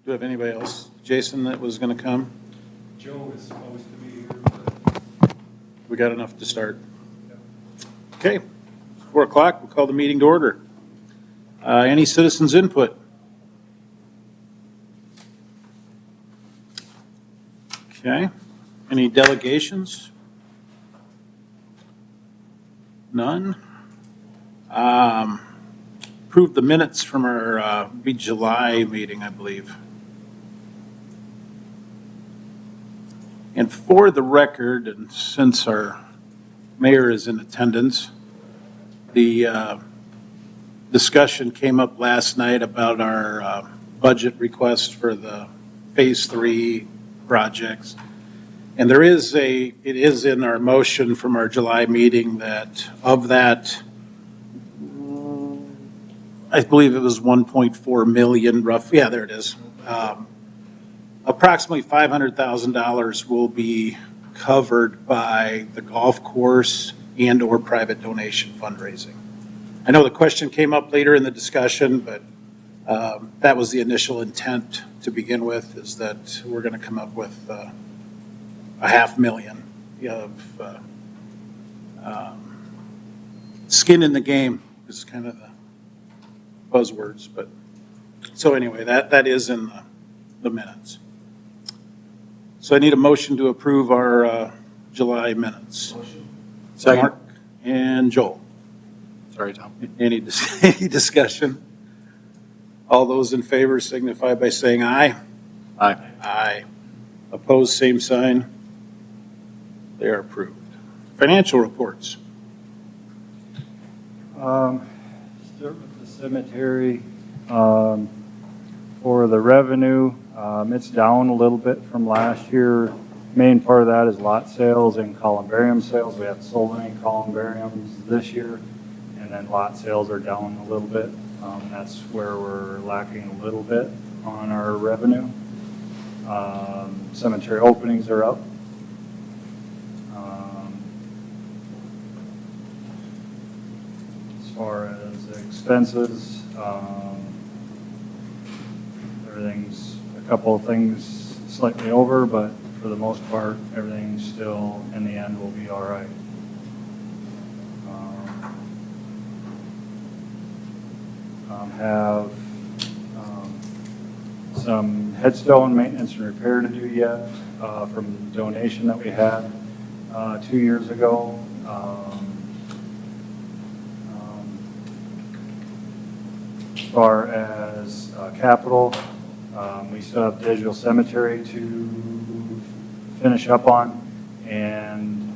we have anybody else, Jason, that was going to come? Joe is supposed to be here, but We got enough to start. Okay, 4 o'clock, we'll call the meeting to order. Any citizens' input? Okay, any delegations? None? Approved the minutes from our July meeting, I believe. And for the record, and since our mayor is in attendance, the discussion came up last night about our budget request for the Phase 3 projects. And it is in our motion from our July meeting that of that, I believe it was 1.4 million roughly. Yeah, there it is. Approximately $500,000 will be covered by the golf course and/or private donation fundraising. I know the question came up later in the discussion, but that was the initial intent to begin with, is that we're going to come up with $500,000 of skin in the game is kind of the buzzwords. But so anyway, that is in the minutes. So I need a motion to approve our July minutes. Second. Mark and Joel. Sorry, Tom. Any discussion? All those in favor signify by saying aye. Aye. Aye. Opposed, same sign. They are approved. Financial reports. start with the cemetery. For the revenue, it's down a little bit from last year. Main part of that is lot sales and columbarium sales. We haven't sold any columbariums this year, and then lot sales are down a little bit. That's where we're lacking a little bit on our revenue. Cemetery openings are up. As far as expenses, everything's a couple of things slightly over, but for the most part, everything still in the end will be all right. Have some headstone maintenance and repair to do yet from the donation that we had 2 years ago. As far as capital, we still have digital cemetery to finish up on, and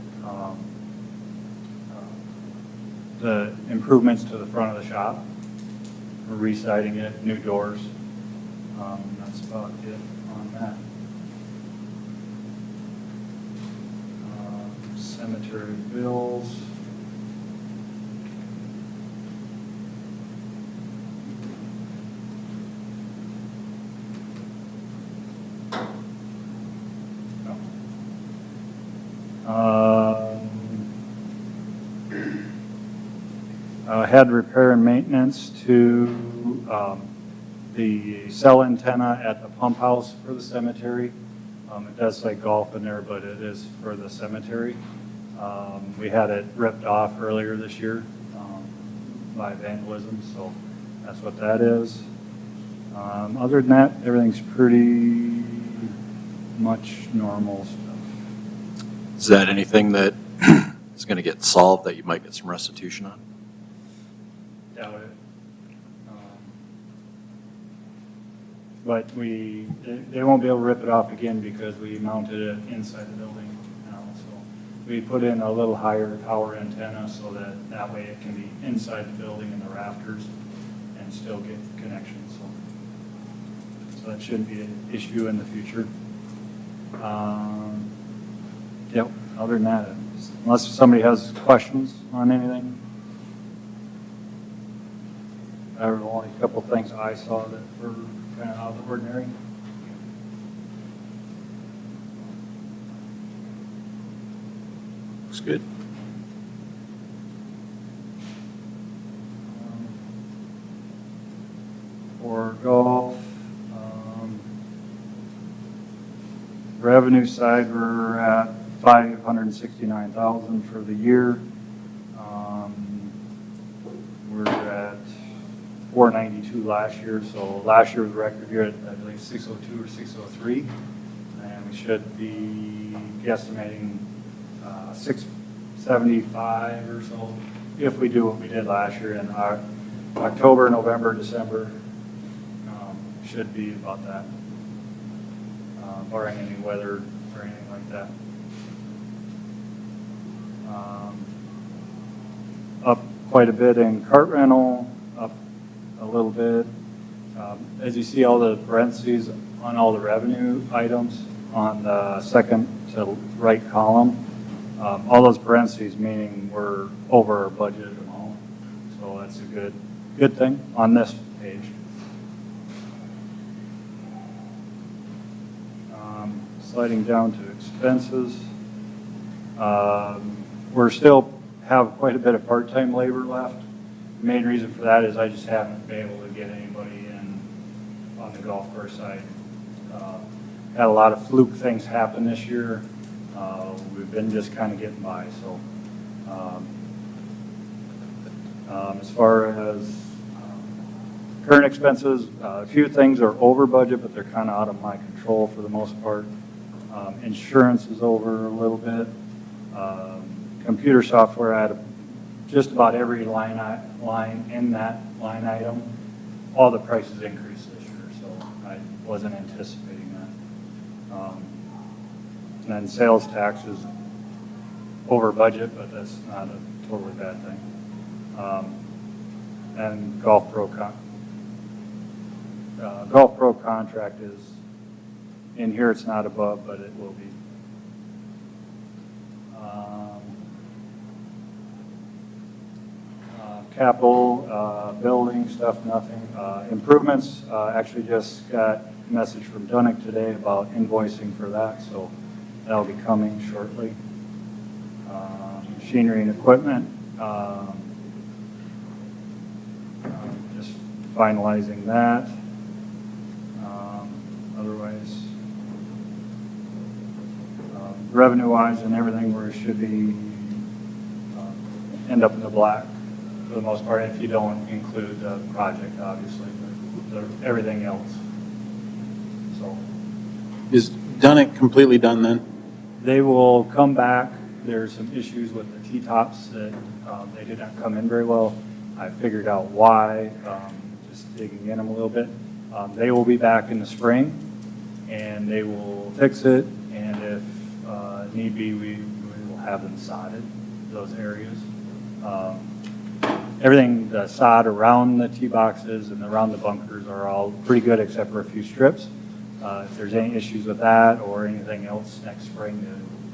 the improvements to the front of the shop. We're re-siding it, new doors. That's about it on that. Cemetery bills. Had repair and maintenance to the cell antenna at the pump house for the cemetery. It does say golf in there, but it is for the cemetery. We had it ripped off earlier this year by vandalism, so that's what that is. Other than that, everything's pretty much normal stuff. Is that anything that is going to get solved that you might get some restitution on? Doubt it. But they won't be able to rip it off again because we mounted it inside the building now. So we put in a little higher tower antenna so that way it can be inside the building in the rafters and still get connections. So that shouldn't be an issue in the future. Yep, other than that, unless somebody has questions on anything. There were only a couple things I saw that were kind of out of the ordinary. Looks good. For golf, revenue side, we're at $569,000 for the year. We're at 492 last year, so last year was a record year at, I believe, 602 or 603, and we should be guesstimating 675 or so if we do what we did last year in our October, November, December. Should be about that, barring any weather or anything like that. Up quite a bit in cart rental, up a little bit. As you see, all the parentheses on all the revenue items on the second to right column, all those parentheses meaning we're over our budgeted amount. So that's a good thing on this page. Sliding down to expenses, we're still have quite a bit of part-time labor left. The main reason for that is I just haven't been able to get anybody in on the golf course side. Had a lot of fluke things happen this year. We've been just kind of getting by. So as far as current expenses, a few things are over budget, but they're kind of out of my control for the most part. Insurance is over a little bit. Computer software, I had just about every line in that line item. All the prices increased this year, so I wasn't anticipating that. And then sales tax is over budget, but that's not a totally bad thing. And Golf Pro contract is in here. It's not above, but it will be. Capital, building stuff, nothing. Improvements, actually just got a message from Dunick today about invoicing for that, so that'll be coming shortly. Machinery and equipment, just finalizing that. Otherwise, revenue-wise and everything, where it should be end up in the black for the most part, if you don't include the project, obviously, but everything else. So Is Dunick completely done then? they will come back. There's some issues with the T-tops that they did not come in very well. I figured out why, just digging in them a little bit. They will be back in the spring, and they will fix it, and if need be, we will have them sodded, those areas. Everything, the sod around the tee boxes and around the bunkers are all pretty good except for a few strips. If there's any issues with that or anything else next spring,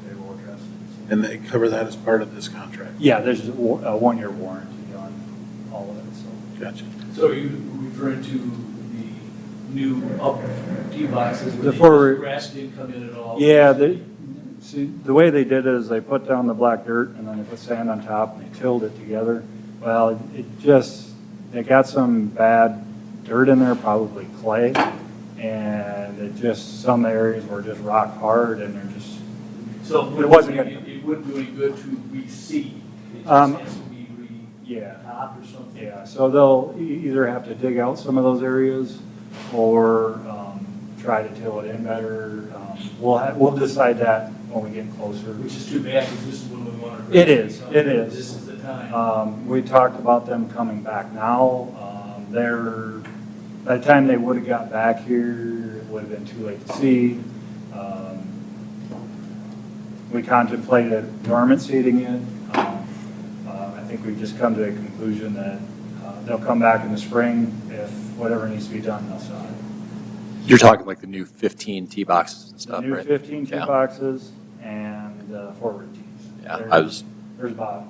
they will address it. And they cover that as part of this contract? Yeah, there's a 1-year warranty on all of it. So. Gotcha. So are you referring to the new up tee boxes where the grass didn't come in at all? Yeah, see, the way they did it is they put down the black dirt and then they put sand on top and they tilled it together. Well, they got some bad dirt in there, probably clay, and some areas were just rock hard and they're just. So it wasn't good. It wouldn't do any good to reseed. It just has to be re-top or something. Yeah, so they'll either have to dig out some of those areas or try to till it in better. We'll decide that when we get closer. Which is too bad because this is when we want to. It is. This is the time. We talked about them coming back now. By the time they would have got back here, it would have been too late to seed. We contemplated dormant seeding it. I think we've just come to a conclusion that they'll come back in the spring. If whatever needs to be done, they'll sod it. You're talking like the new 15 tee boxes and stuff, New right? 15 tee Yeah. boxes and forward tees. Yeah, There's about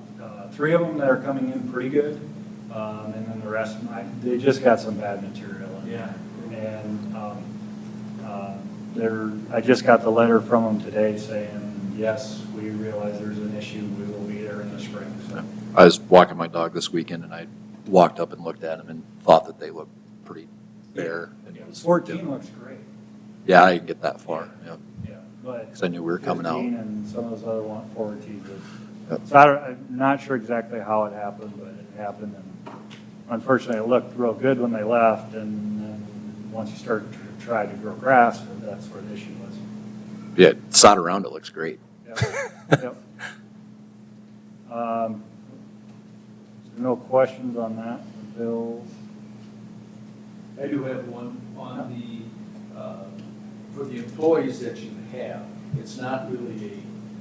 3 of them that are coming in pretty good, and then the rest, they just got some bad material in there. And I just got the letter from them today saying, yes, we realize there's an issue, we will be there in the spring. So. I was walking my dog this weekend and I walked up and looked at them and thought that they looked pretty bare. And it was, 14 looks great. Yeah, I didn't get that far. Yep. Yeah, but. 'Cause I knew we were coming out. 15 and some of those other 14. Yep. So I'm not sure exactly how it happened, but it happened. And unfortunately, it looked real good when they left. And then once you start to try to grow grass, that's where the issue was. Yeah, sod around it looks great. Yep. Yep. So no questions on that, bills? I do have one on for the employees that you have. It's not really a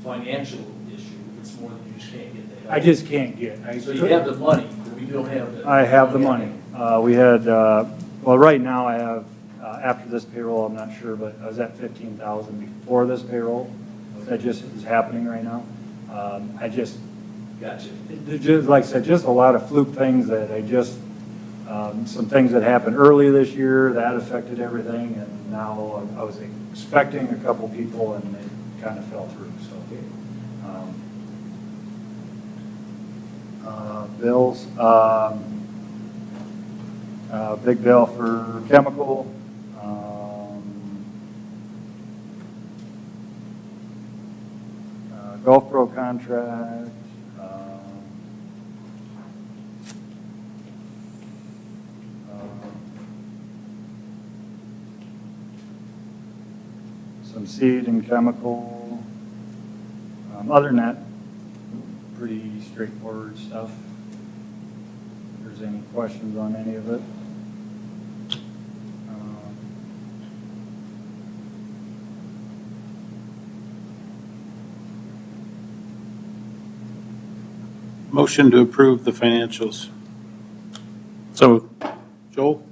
financial issue, it's more that you just can't get the help. I just can't get. So you have the money, but we don't have the. I have the money. We had, well, right now I have, after this payroll, I'm not sure, but I was at 15,000 before this payroll. That just is happening right now. I just, Gotcha. like I said, just a lot of fluke things that I just, some things that happened early this year that affected everything. And now I was expecting a couple people and it kind of fell through, so. Bills, big bill for chemical. Golf Pro contract. Some seed and chemical. Other than that, pretty straightforward stuff. If there's any questions on any of it. Motion to approve the financials. So, Joel?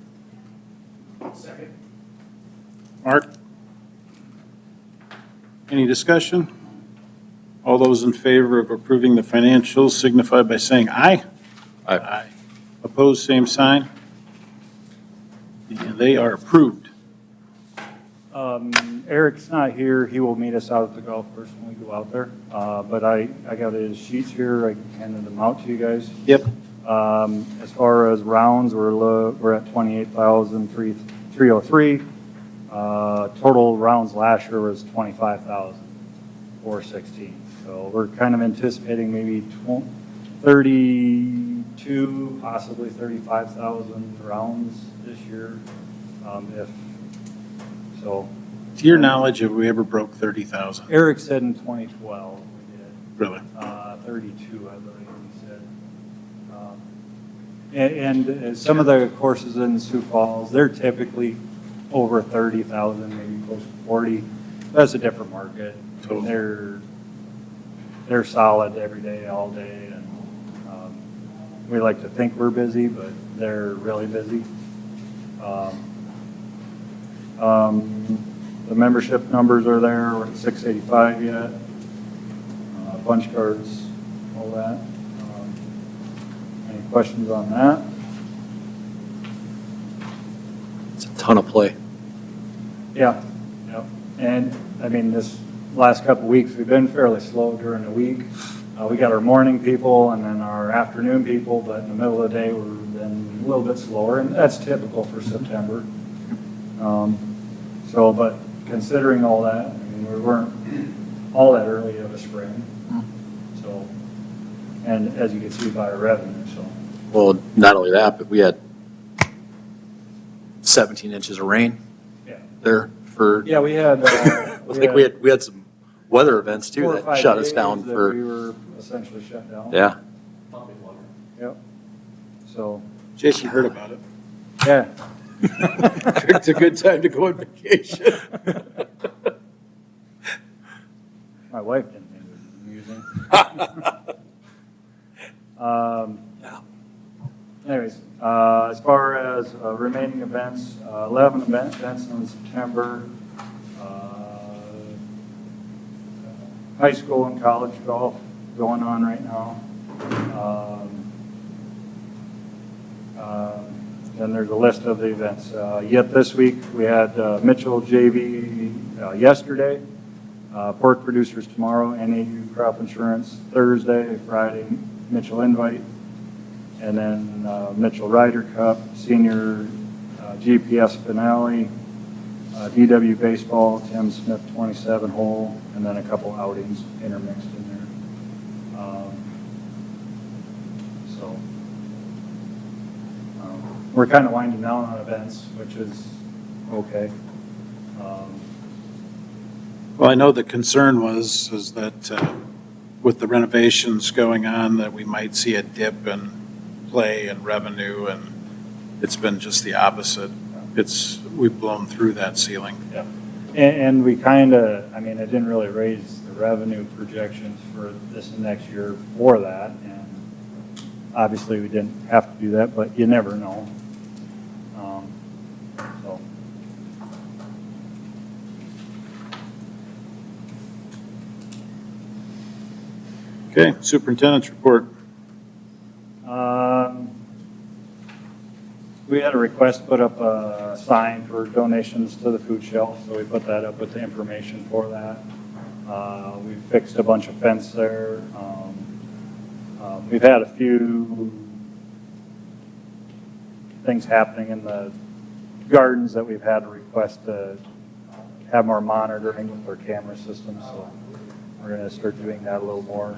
Second. Mark? Any discussion? All those in favor of approving the financials signify by saying aye. I, Opposed, same sign. And they are approved. Eric's not here. He will meet us out at the golf course when we go out there. But I got his sheets here. I handed them out to you guys. Yep. As far as rounds, we're at 28,303. Total rounds last year was 25,416. So we're kind of anticipating maybe 32, possibly 35,000 rounds this year. If so. To your knowledge, have we ever broke 30,000? Eric said in 2012 we did. Really? 32, I believe he said. And some of the courses in Sioux Falls, they're typically over 30,000, maybe close to 40. That's a different market. Totally. They're solid every day, all day, and we like to think we're busy, but they're really busy. The membership numbers are there. We're at 685 yet. Punch cards, all that. Any questions on that? it's a ton of play. Yeah, yep. And I mean, this last couple of weeks, we've been fairly slow during the week. We got our morning people and then our afternoon people, but in the middle of the day, we've been a little bit slower, and that's typical for September. But considering all that, I mean, we weren't all that early of a spring. So, and as you can see by our revenue, so. Well, not only that, but we had 17 inches of rain Yeah. there for, Yeah, we had. I think we had some weather events too 4 or that 5 shut us days down that for, we were essentially shut down. yeah. Pumping water. Yep. So, Jason heard about it. yeah. It's a good time to go on vacation. My wife didn't think it was amusing. Anyways, as far as remaining events, 11 events in September. High school and college golf going on right now. Then there's a list of the events. Yet this week, we had Mitchell JV yesterday, pork producers tomorrow, NAU crop insurance Thursday, Friday, Mitchell Invite, and then Mitchell Ryder Cup, senior GPS finale DW Baseball, Tim Smith 27 hole, and then a couple outings intermixed in there. So we're kind of winding down on events, which is okay. Well, I know the concern is that with the renovations going on, that we might see a dip in play and revenue, and it's been just the opposite. We've blown through that ceiling. Yeah. And we kind of, I mean, I didn't really raise the revenue projections for this and next year for that. And obviously we didn't have to do that, but you never know. So. Okay, superintendent's report. We had a request to put up a sign for donations to the food shelf, so we put that up with the information for that. We fixed a bunch of fence there. We've had a few things happening in the gardens that we've had a request to have more monitoring with our camera system, so we're going to start doing that a little more.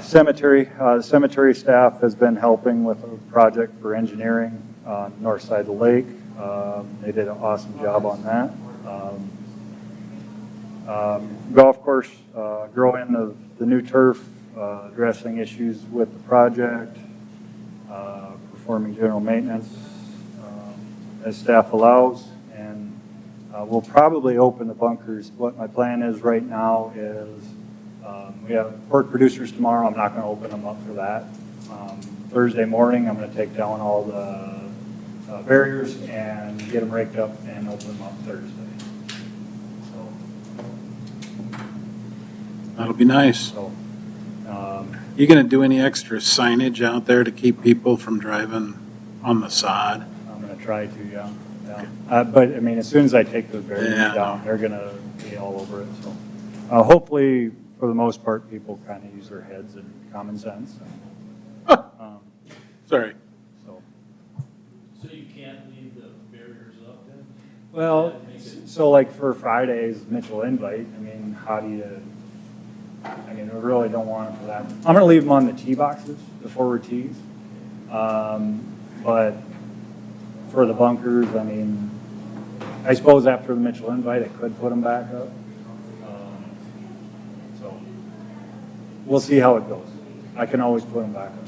Cemetery staff has been helping with a project for engineering on the north side of the lake. They did an awesome job on that. Golf course, growing of the new turf, addressing issues with the project, performing general maintenance as staff allows, and we'll probably open the bunkers. What my plan is right now is we have pork producers tomorrow. I'm not going to open them up for that. Thursday morning, I'm going to take down all the barriers and get them raked up and open them up Thursday. So, That'll be nice. so You going to do any extra signage out there to keep people from driving on the sod? I'm going to try to, yeah. But I mean, as soon as I take those barriers Yeah. down, they're going to be all over it. So hopefully, for the most part, people kind of use their heads and common sense. Sorry. So, So you can't leave the barriers up then? well, so like for Friday's Mitchell invite, I mean, how do you, I mean, we really don't want them for that. I'm going to leave them on the tee boxes, the forward tees. But for the bunkers, I mean, I suppose after the Mitchell invite, I could put them back up. So we'll see how it goes. I can always put them back up.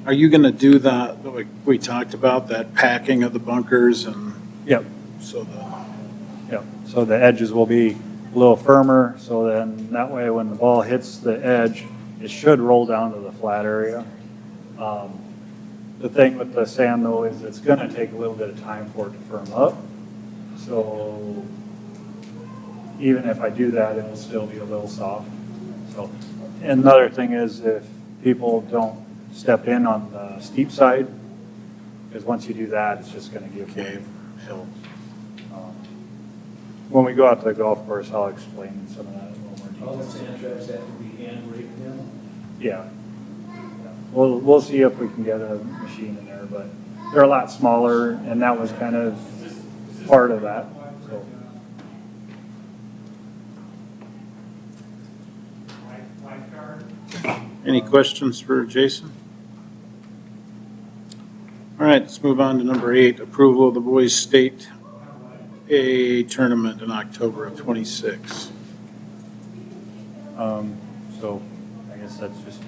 Are you going to do that, like we talked about, that packing of the bunkers and Yep. so the, Yep. So the edges will be a little firmer, so then that way when the ball hits the edge, it should roll down to the flat area. The thing with the sand though is it's going to take a little bit of time for it to firm up. So even if I do that, it'll still be a little soft. So, and another thing is if people don't step in on the steep side, because once you do that, it's just going to give way. So, when we go out to the golf course, I'll explain some of that in a little All more the detail. sand traps have to be hand raked in? Yeah. We'll see if we can get a machine in there, but they're a lot smaller, and that was kind of part of that. So. any questions for Jason? All right, let's move on to number 8, approval of the boys state A tournament in October of 26. So I guess that's just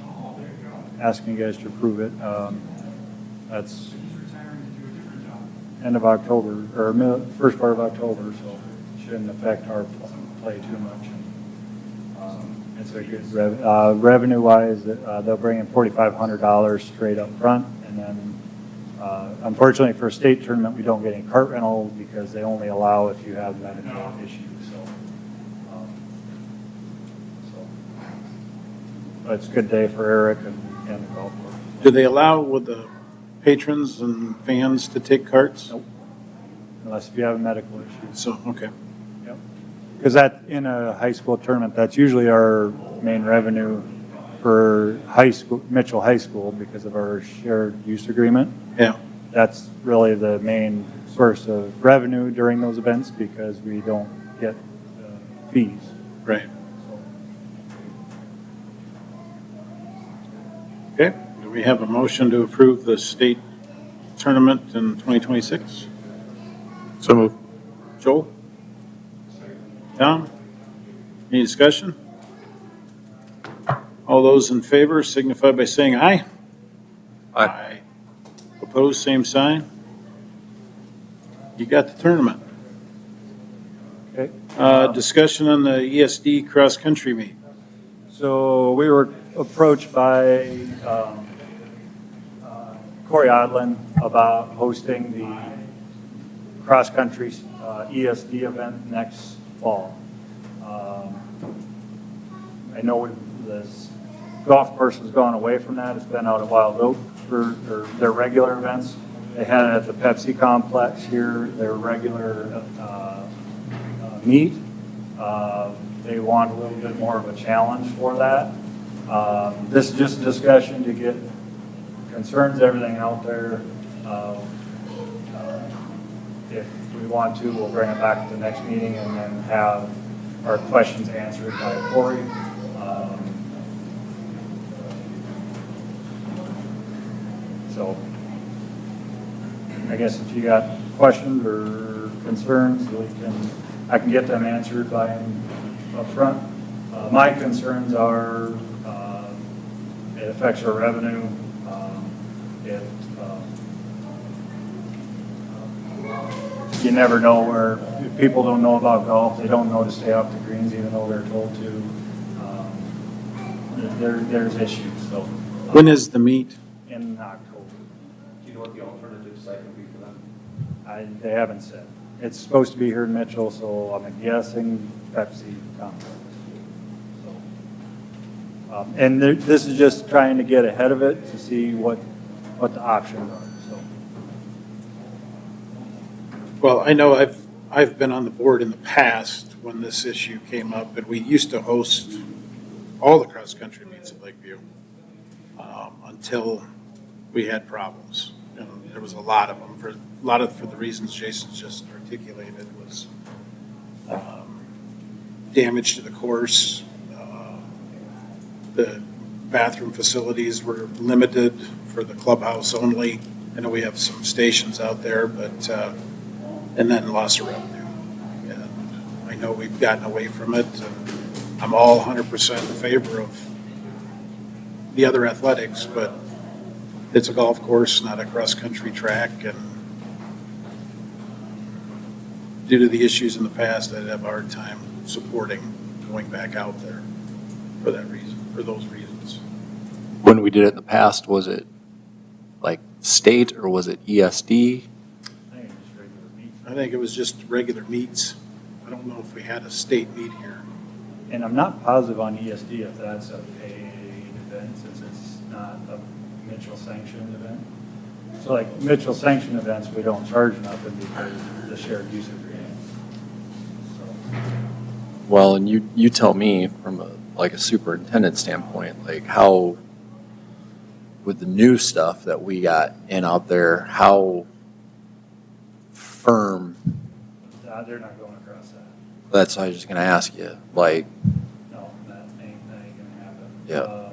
asking you guys to approve it. That's end of October, or first part of October, so it shouldn't affect our play too much. It's a good revenue-wise, they'll bring in $4,500 straight up front, and then unfortunately for a state tournament, we don't get any cart rental because they only allow if you have medical issues. But it's a good day for Eric and the golf course. Do they allow with the patrons and fans to take carts? Nope. Unless if you have a medical issue. So, okay. Yep. Because that, in a high school tournament, that's usually our main revenue for high school, Mitchell High School, because of our shared use agreement. Yeah, That's really the main source of revenue during those events because we don't get fees. right. Okay, do we have a motion to approve the state tournament in 2026? So move. Joel? Tom? Any discussion? All those in favor signify by saying aye. Aye. Opposed, same sign. You got the tournament. Okay. Discussion on the ESD cross-country meet. So we were approached by Corey Odlin about hosting the cross-country ESD event next fall. I know this golf course has gone away from that. It's been out at Wild Oak for their regular events. They had it at the Pepsi complex here, their regular meet. They want a little bit more of a challenge for that. This is just a discussion to get concerns, everything out there. If we want to, we'll bring it back at the next meeting and then have our questions answered by Corey. So I guess if you got questions or concerns, I can get them answered by him up front. My concerns are, it affects our revenue. It, you never know where, if people don't know about golf, they don't know to stay off the greens even though they're told to. There's issues, so. When is the meet? In October. Do you know what the alternative site would be for them? They haven't said. It's supposed to be here in Mitchell, so I'm guessing Pepsi complex. So, and this is just trying to get ahead of it to see what the options are, so. Well, I know I've been on the board in the past when this issue came up, and we used to host all the cross-country meets at Lakeview until we had problems. And there was a lot of them, for the reasons Jason just articulated, was damage to the course. The bathroom facilities were limited for the clubhouse only. I know we have some stations out there, but, and then loss of revenue. And I know we've gotten away from it. And I'm all 100% in favor of the other athletics, but it's a golf course, not a cross-country track. And due to the issues in the past, I'd have a hard time supporting going back out there for that reason, for those reasons. When we did it in the past, was it like state or was it ESD? I think it's just regular meet. I think it was just regular meets. I don't know if we had a state meet here. And I'm not positive on ESD if that's a paid event, since it's not a Mitchell sanctioned event. So like Mitchell sanctioned events, we don't charge nothing because of the shared use agreement. So, Well, and you tell me from a superintendent standpoint, like how, with the new stuff that we got in out there, how firm, they're not going across that. that's what I was just gonna ask you, like, No, that ain't gonna happen. Yeah.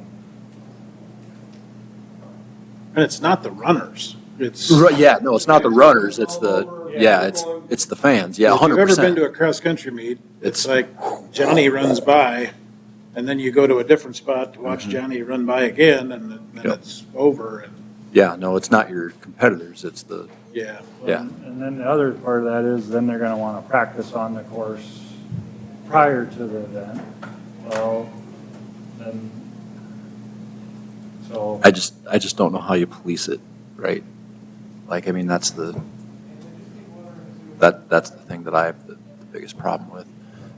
And it's not the runners. It's. yeah, no, it's not the runners, it's it's the fans, yeah, If you've ever been 100%. to a cross-country meet, it's It's- like Johnny runs by, and then you go to a different spot to watch Johnny run by again, and then Yep. it's over, and, Yeah, no, it's not your competitors, it's the, yeah. Yeah. And then the other part of that is then they're gonna wanna practice on the course prior to the event. Well, then, so. I just don't know how you police it, right? Like, I mean, that's the thing that I have the biggest problem with,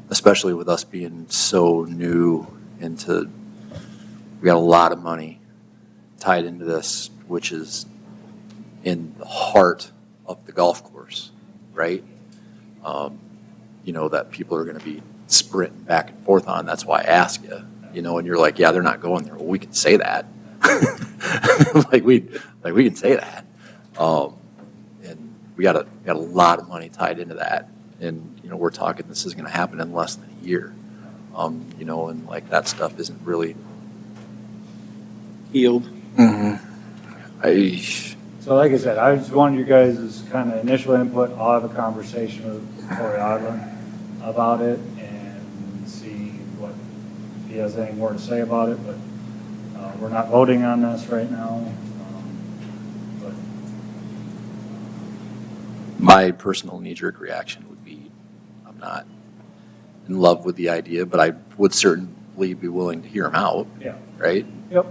especially with us being so new into, we got a lot of money tied into this, which is in the heart of the golf course, right? You know, that people are gonna be sprinting back and forth on, that's why I ask you. you know, and you're like, yeah, they're not going there. Well, we can say that. Like we can say that. And we got a lot of money tied into that. And, you know, we're talking, this is going to happen in less than a year. You know, and like that stuff isn't really, Healed. So like I said, I just wanted you guys' kind of initial input. I'll have a conversation with Corey Odlin about it and see what, if he has any more to say about it, but we're not voting on this right now. But my personal knee-jerk reaction would be, I'm not in love with the idea, but I would certainly be willing to hear them out, yeah, right? yep.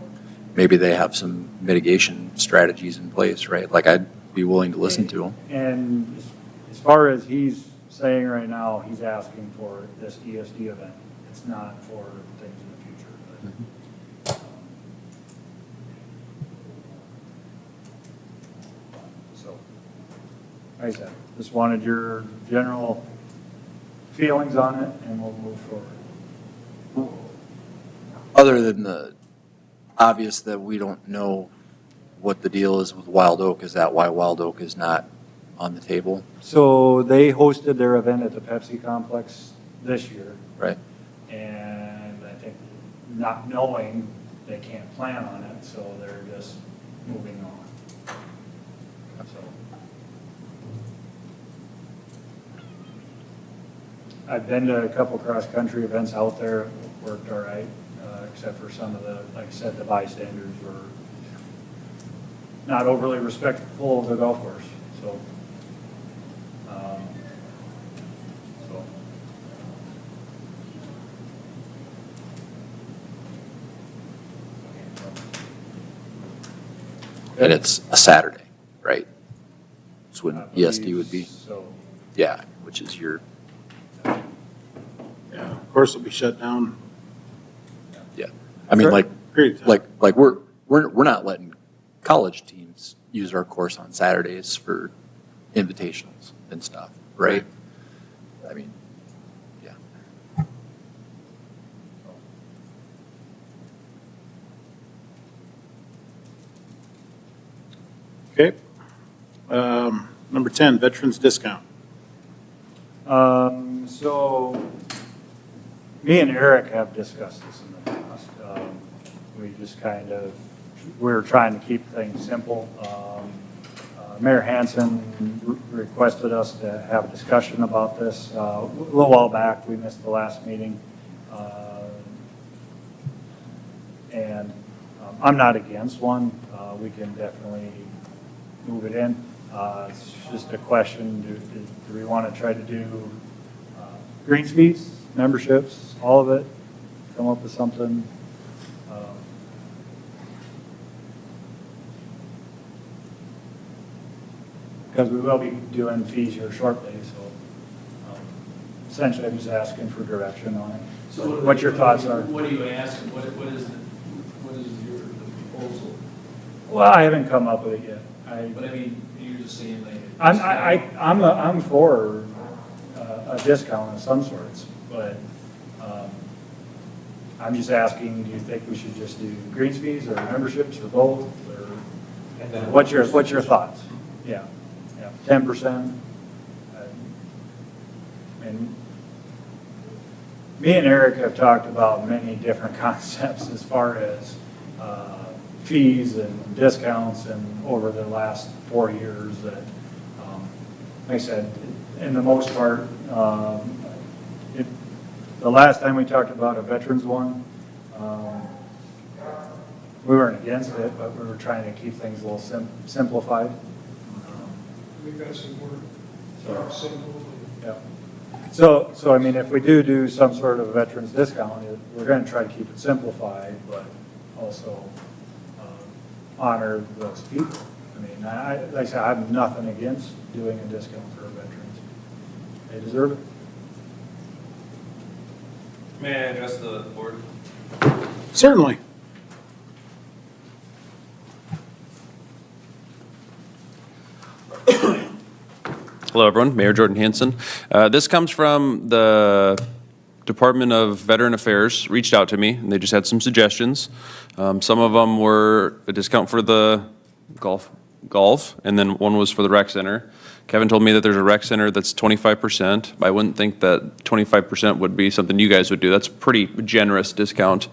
Maybe they have some mitigation strategies in place, right? Like I'd be willing to listen to them. And as far as he's saying right now, he's asking for this ESD event. It's not for things in the future. But, so, like I said, just wanted your general feelings on it, and we'll move forward. Other than the obvious that we don't know what the deal is with Wild Oak, is that why Wild Oak is not on the table, So they hosted their event at the Pepsi complex this year, right? and I think not knowing they can't plan on it, so they're just moving on. So I've been to a couple cross-country events out there, it worked all right, except for some of the, like I said, the bystanders were not overly respectful of the golf course, so. So. And it's a Saturday, right? That's when I believe ESD would be, So, yeah, which is your, Yeah, of course it'll be shut down. yeah. I mean, For a like, period of time. like we're not letting college teams use our course on Saturdays for invitationals and stuff, right? I mean, yeah. Okay. Number 10, veterans discount. So me and Eric have discussed this in the past. We just kind of, we're trying to keep things simple. Mayor Hanson requested us to have a discussion about this a little while back. We missed the last meeting. And I'm not against one. We can definitely move it in. It's just a question, do we want to try to do greens fees, memberships, all of it? Come up with something? Because we will be doing fees here shortly, so essentially I'm just asking for direction on it. So What your thoughts are? What are you asking? What is your proposal? Well, I haven't come up with it yet. But I mean, you're just saying like. I'm for a discount of some sorts, but I'm just asking, do you think we should just do greens fees or memberships or both? Or what's your thoughts? Yeah, 10%. And me and Eric have talked about many different concepts as far as fees and discounts, and over the last 4 years that, like I said, in the most part, the last time we talked about a veterans one, we weren't against it, but we were trying to keep things a little simplified. We've got some more So, simple. yeah. So I mean, if we do some sort of veterans discount, we're going to try to keep it simplified, but also honor those people. I mean, like I said, I have nothing against doing a discount for veterans. They deserve it. May I address the board? Certainly. Hello, everyone. Mayor Jordan Hanson. This comes from the Department of Veteran Affairs reached out to me, and they just had some suggestions. Some of them were a discount for the golf, and then one was for the rec center. Kevin told me that there's a rec center that's 25%. I wouldn't think that 25% would be something you guys would do. That's a pretty generous discount.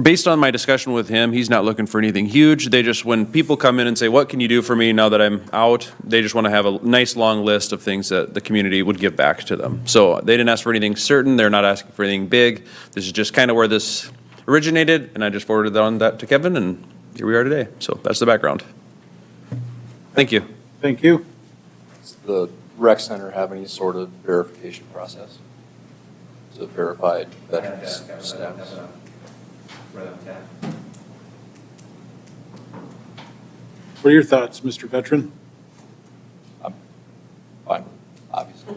Based on my discussion with him, he's not looking for anything huge. They just, when people come in and say, what can you do for me now that I'm out? They just want to have a nice long list of things that the community would give back to them. So they didn't ask for anything certain. They're not asking for anything big. This is just kind of where this originated, and I just forwarded on that to Kevin, and here we are today. So that's the background. Thank you. Thank you. Does the rec center have any sort of verification process? Is it verified veterans status? What are your thoughts, Mr. Veteran? Fine, obviously.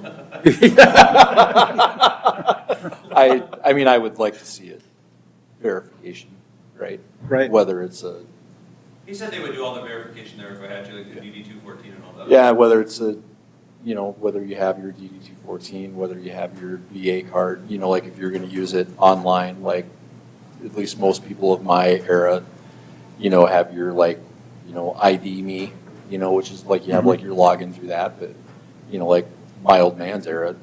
I mean, I would like to see it, verification, right? Right. Whether it's a, He said they would do all the verification there if I had to, like the DD 214 and all that. yeah, whether it's a, you know, whether you have your DD 214, whether you have your VA card, you know, like if you're gonna use it online, like at least most people of my era, you know, have your like, you know, ID me, you know, which is like you have like your login through that, but, you know, like my old man's era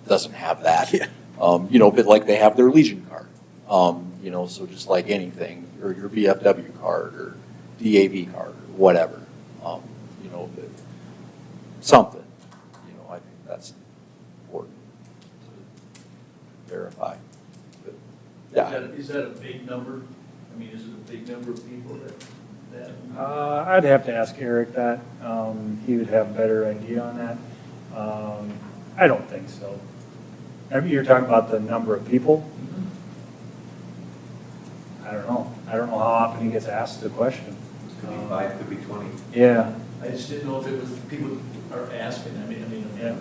doesn't have that. Yeah. You know, but like they have their Legion card, you know, so just like anything, or your VFW card or DAV card or whatever, you know, but something, you know, I think that's important to verify. But, yeah. Is that a big number? I mean, is it a big number of people that? I'd have to ask Eric that. He would have a better idea on that. I don't think so. I mean, you're talking about the number of people? I don't know. I don't know how often he gets asked the question. Could be 5, could be 20. Yeah, I just didn't know if it was, people are asking, yeah.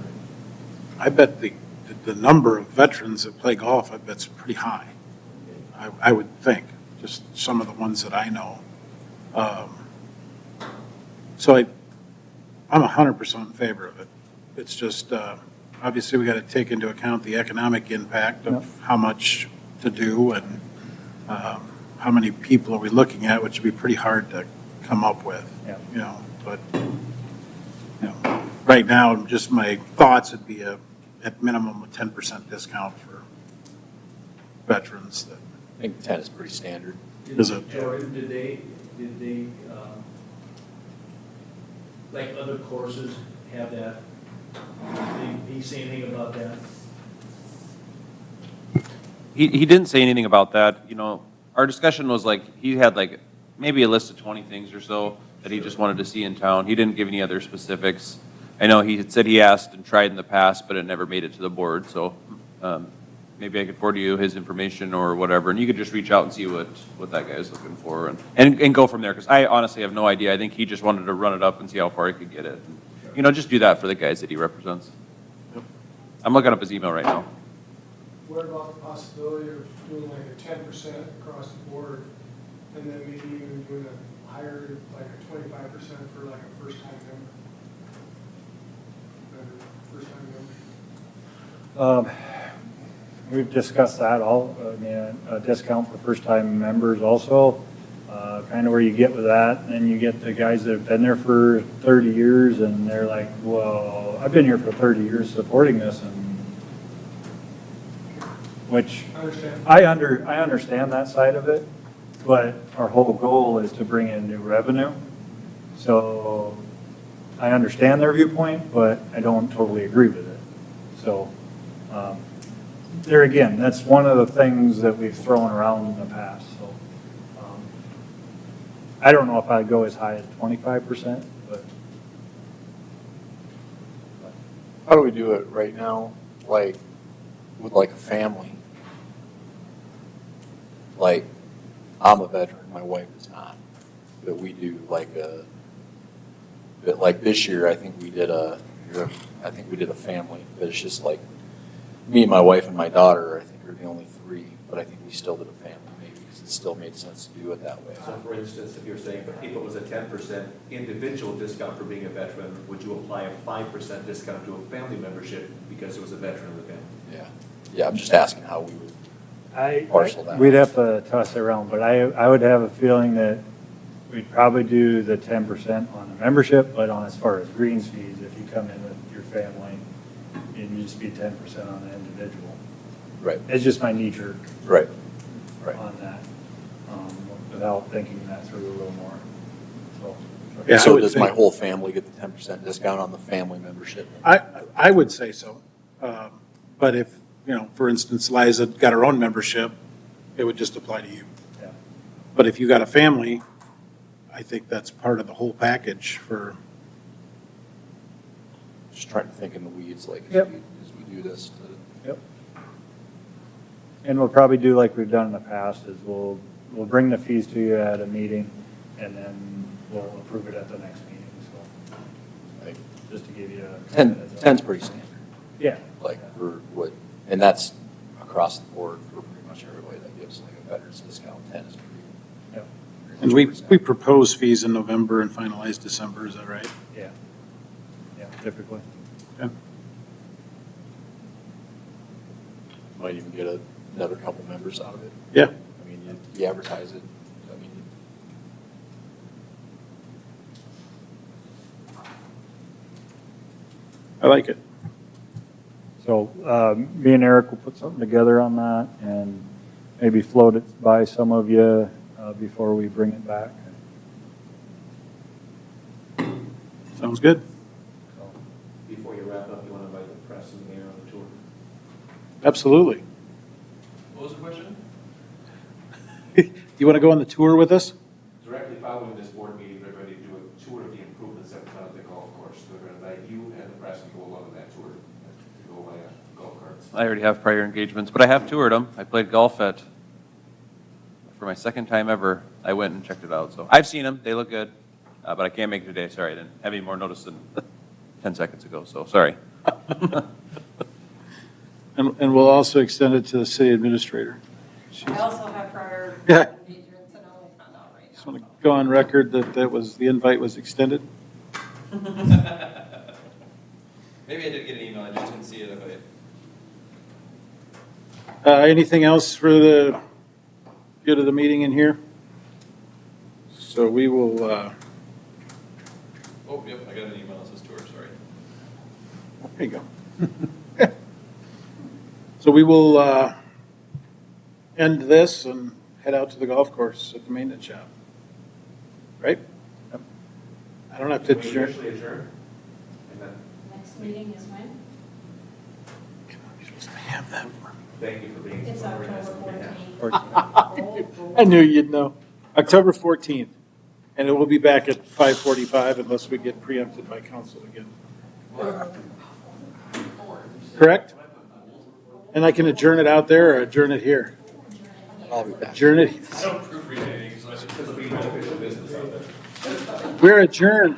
I bet the number of veterans that play golf, I bet's pretty high. I would think, just some of the ones that I know. So I'm 100% in favor of it. It's just, obviously, we got to take into account the economic impact of how much to do and how many people are we looking at, which would be pretty hard to come up with. Yeah. You know, but, you know, right now, just my thoughts would be at minimum a 10% discount for veterans that I think 10 is pretty standard. Is it? Jordan, did they, like other courses have that? Did he say anything about that? He didn't say anything about that. You know, our discussion was like, he had like maybe a list of 20 things or so that he just wanted to see in town. He didn't give any other specifics. I know he had said he asked and tried in the past, but it never made it to the board. So maybe I could forward you his information or whatever, and you could just reach out and see what that guy is looking for and go from there. Because I honestly have no idea. I think he just wanted to run it up and see how far he could get it. And, you know, just do that for the guys that he represents. I'm looking up his email right now. What about the possibility of doing like a 10% across the board, and then maybe even doing a higher, like a 25% for like a first-time member? We've discussed that all, I mean, a discount for first-time members also, kind of where you get with that. And you get the guys that have been there for 30 years and they're like, well, I've been here for 30 years supporting this, and which I understand. I understand that side of it, but our whole goal is to bring in new revenue. So I understand their viewpoint, but I don't totally agree with it. So there again, that's one of the things that we've thrown around in the past. So I don't know if I'd go as high as 25%, but How do we do it right now, like, with like a family? Like, I'm a veteran, my wife is not, but we do like but like this year, I think we did a family, but it's just like, me and my wife and my daughter, I think are the only three, but I think we still did a family maybe, because it still made sense to do it that way. So for instance, if you're saying if it was a 10% individual discount for being a veteran, would you apply a 5% discount to a family membership because it was a veteran of the family? Yeah. Yeah, I'm just asking how we would parcel that. We'd have to toss it around, but I would have a feeling that we'd probably do the 10% on the membership, but on as far as greens fees, if you come in with your family, it'd just be 10% on the individual. Right, It's just my knee jerk right, right. on that, without thinking that through a little more, so. Yeah, I So would does think- my whole family get the 10% discount on the family membership? I would say so. But if, for instance, Liza got her own membership, it would just apply to you. Yeah. But if you got a family, I think that's part of the whole package for, Just trying to think in the weeds, like, Yep. as we do this. Yep. And we'll probably do like we've done in the past, is we'll bring the fees to you at a meeting, and then we'll approve it at the next meeting, so, I think just to give you a. 10's pretty standard, Yeah. like, for what, and that's across the board for pretty much everybody that gives like a veterans discount. 10 is pretty. Yep. and we propose fees in November and finalize December, is that right? Yeah. Yeah, typically. Okay. Might even get another couple members out of it. Yeah, I mean, you advertise it, I mean. I like it. So, me and Eric will put something together on that and maybe float it by some of you, before we bring it back. Sounds good. So, Before you wrap up, you want to invite the press and the mayor on the tour? Absolutely. What was the question? You want to go on the tour with us? Directly following this board meeting, they're going to do a tour of the improvements that found at the golf course. They're going to invite you and the press to go along on that tour, to go by golf carts. I already have prior engagements, but I have toured them. I played golf for my second time ever. I went and checked it out, so I've seen them. They look good, but I can't make it today. Sorry, I didn't have any more notice than 10 seconds ago, so sorry. And we'll also extend it to the city administrator. I also have prior Yeah. engagements and I only found out right now. Just want to go on record that the invite was extended. Maybe I did get an email, I just didn't see it. Anything else for the good of the meeting in here? So we will, Oh, yep, I got an email that says tour, sorry. there you go. So we will end this and head out to the golf course at the maintenance shop. Right? I don't have to Can we adjourn. officially adjourn? And then, Next meeting is when? You're supposed to have that for me. thank you for being It's so very nice October on behalf. 14th. I knew you'd know. October 14th. And it will be back at 5:45 unless we get preempted by council again. Correct? And I can adjourn it out there or adjourn it here? I'll be back. Adjourn it. I don't proofread anything, so I should. This will be official business out there. We're adjourned.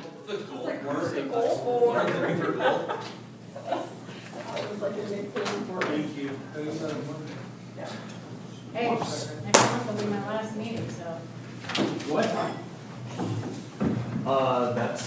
Hey, next month will be my last meeting, so. What? That's